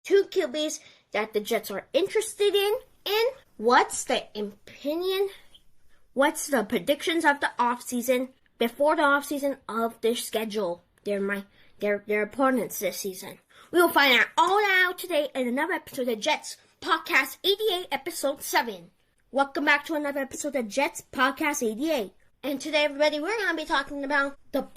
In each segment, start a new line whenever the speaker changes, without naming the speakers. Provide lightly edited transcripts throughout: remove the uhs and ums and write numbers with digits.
two QBs that the Jets are interested in, and what's the predictions of the offseason before the offseason of their schedule, their opponents this season. We will find out all that out today in another episode of Jets Podcast 88, Episode 7. Welcome back to another episode of Jets Podcast 88. And today, everybody, we're going to be talking about the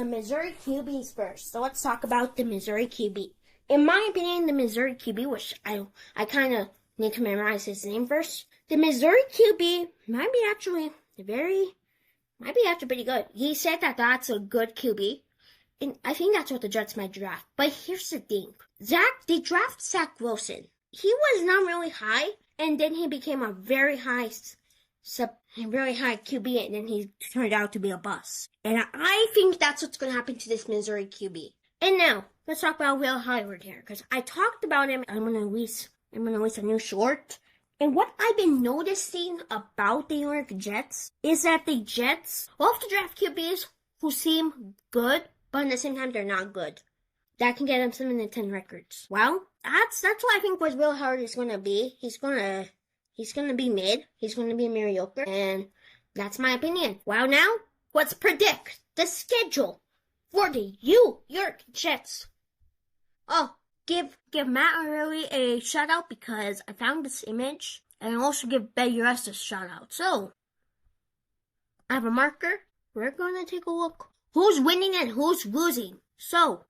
Missouri QBs first. So let's talk about the Missouri QB. In my opinion, the Missouri QB, which I kind of need to memorize his name first. The Missouri QB might be actually pretty good. He said that that's a good QB. And I think that's what the Jets might draft. But here's the thing. They draft Zach Wilson. He was not really high, and then he became a very high QB, and then he turned out to be a bust. And I think that's what's going to happen to this Missouri QB. And now, let's talk about Will Howard here, because I talked about him. I'm going to release a new short. And what I've been noticing about the New York Jets is that the Jets love to draft QBs who seem good, but at the same time, they're not good. That can get them 7-10 records. Well, that's what I think what Will Howard is going to be. He's going to be mid. He's going to be mediocre. And that's my opinion. Well, now, let's predict the schedule for the New York Jets. Oh, give Matt O'Reilly a shout out because I found this image. And also give BetUS a shout out. So, I have a marker. We're going to take a look. Who's winning and who's losing. So,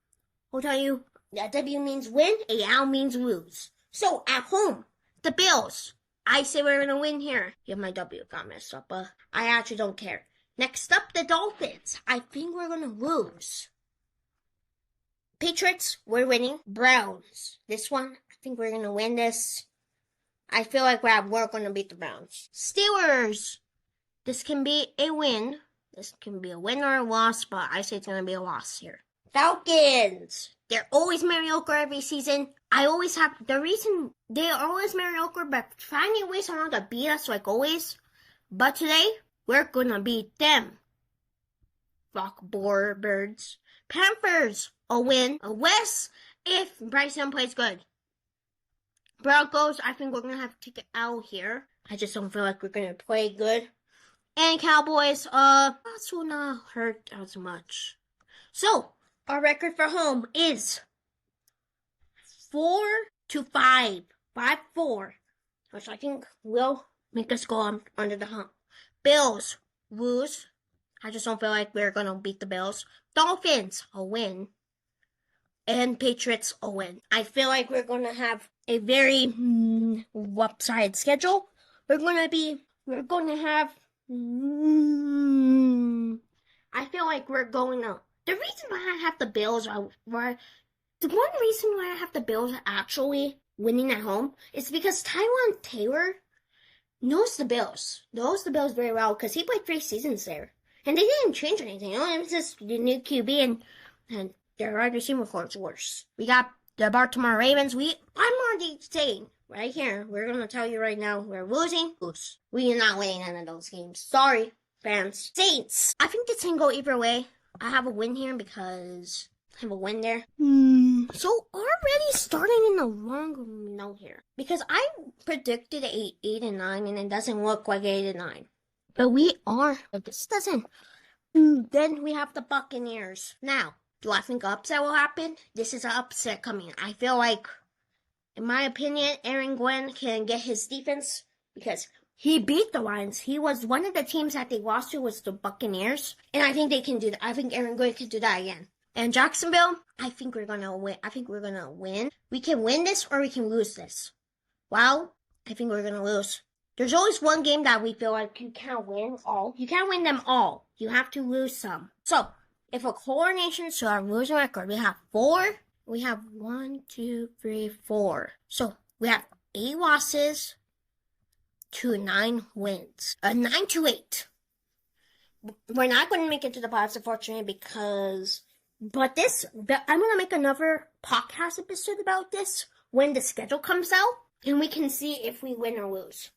I'll tell you, that W means win, a L means lose. So, at home, the Bills. I say we're going to win here. Yeah, my W got messed up, but I actually don't care. Next up, the Dolphins. I think we're going to lose. Patriots, we're winning. Browns. This one, I think we're going to win this. I feel like we're going to beat the Browns. Steelers. This can be a win. This can be a win or a loss, but I say it's going to be a loss here. Falcons. They're always mediocre every season. They're always mediocre, but finding ways around to beat us like always. But today, we're going to beat them. Birds. Panthers. A win. A West if Bryce Young plays good. Broncos, I think we're going to have to take it out here. I just don't feel like we're going to play good. And Cowboys, this will not hurt as much. So, our record for home is 4-5. 5-4. Which I think will make us go under the hump. Bills, lose. I just don't feel like we're going to beat the Bills. Dolphins, a win. And Patriots, a win. I feel like we're going to have a very lopsided schedule. I feel like we're going to. The reason why I have the Bills actually winning at home is because Tyrod Taylor knows the Bills very well because he played 3 seasons there. And they didn't change anything. It was just the new QB and their wide receiver core is worse. We got the Baltimore Ravens. I'm already saying right here, we're going to tell you right now, we're losing. We are not winning any of those games. Sorry, fans. Saints. I think this can go either way. I have a win here because I have a win there. So already starting in the wrong note here. Because I predicted 8-9 and it doesn't look like 8-9. But we are. But this doesn't. Then we have the Buccaneers. Now, do I think upset will happen? This is an upset coming. I feel like, in my opinion, Aaron Glenn can get his defense because he beat the Lions. He was one of the teams that they lost to was the Buccaneers. And I think they can do that. I think Aaron Glenn can do that again. And Jacksonville, I think we're going to win. We can win this or we can lose this. Well, I think we're going to lose. There's always one game that we feel like you can't win all. You can't win them all. You have to lose some. So, if a coordination to our losing record, we have 4. We have 1, 2, 3, 4. So, we have 8 losses to 9 wins. 9-8. We're not going to make it to the playoffs, unfortunately, I'm going to make another podcast episode about this when the schedule comes out, and we can see if we win or lose.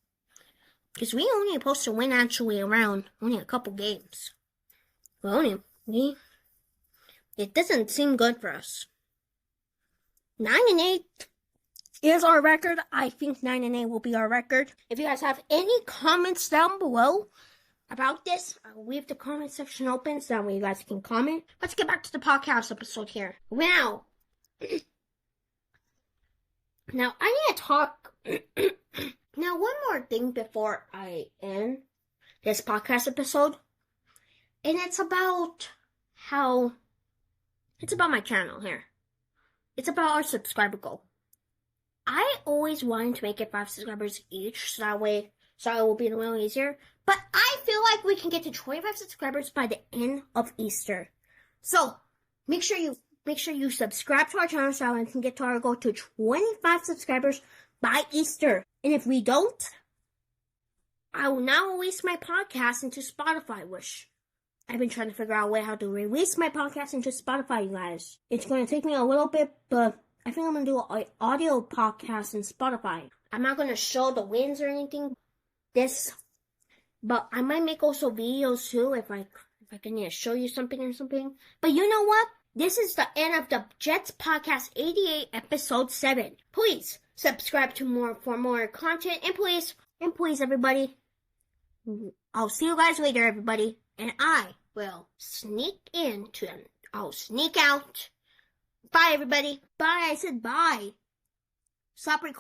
Because we only supposed to win actually around only a couple games. It doesn't seem good for us. 9-8 is our record. I think 9-8 will be our record. If you guys have any comments down below about this, I'll leave the comment section open so that way you guys can comment. Let's get back to the podcast episode here. Now, I need to talk. Now, one more thing before I end this podcast episode. And it's about my channel here. It's about our subscriber goal. I always wanted to make it 5 subscribers each, so it will be a little easier. But I feel like we can get to 25 subscribers by the end of Easter. So make sure you subscribe to our channel so we can get to our goal to 25 subscribers by Easter. And if we don't, I will now release my podcast into Spotify, which I've been trying to figure out a way how to release my podcast into Spotify, you guys. It's going to take me a little bit, but I think I'm going to do an audio podcast in Spotify. I'm not going to show the wins or anything, but I might make also videos too if I can show you something or something. But you know what? This is the end of the Jets Podcast 88, Episode 7. Please subscribe for more content, and please, everybody, I'll see you guys later, everybody. And I will sneak out. Bye, everybody. Bye. I said bye. Stop recording.